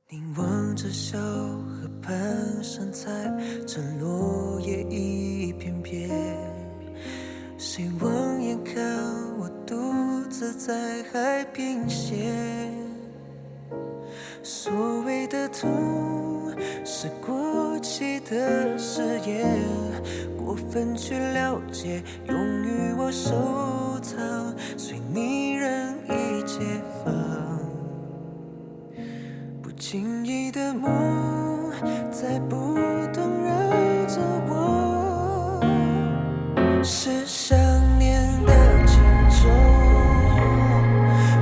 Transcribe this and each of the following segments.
凝望着小河畔山菜，这落叶一片片。谁望眼看我独自在海平线？所谓的痛，是过期的誓言，过分去了解，用于我收藏，随你任意解放。不经意的梦，在不动绕着我，是想念的轻重，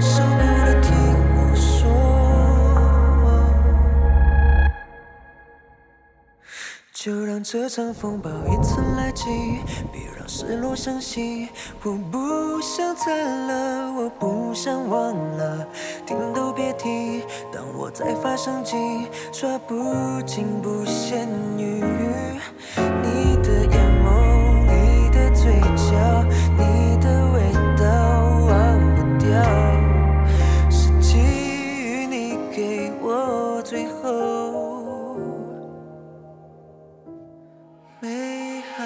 受不了听我说。就让这场风暴一次来袭，别让失落伤心。我不想惨了，我不想忘了，听都别提。当我再发生机，抓不紧不限于你的眼眸，你的嘴角，你的味道忘不掉，是基于你给我最后美好。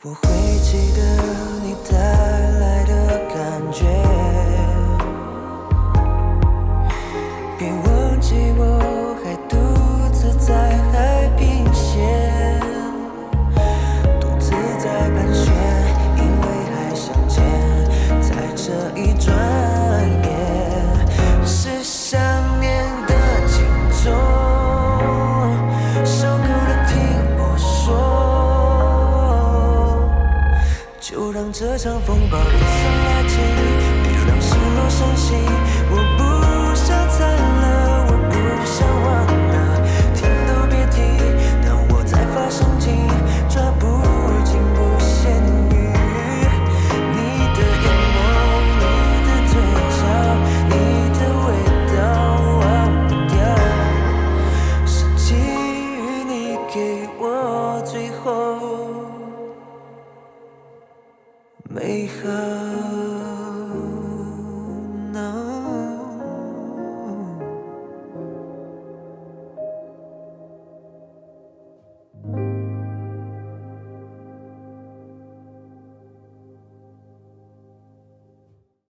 我会记得你带来的感觉，别忘记我还独自在海平线，独自在盘旋，因为还相见，在这一转眼，是想念的轻重，受够了听我说。就让这场风暴一次来袭，别让失落伤心。我不想惨了，我不想忘了，听都别提。当我再发生机，抓不紧不限于你的眼眸，你的嘴角，你的味道忘不掉，是基于你给我最后美好。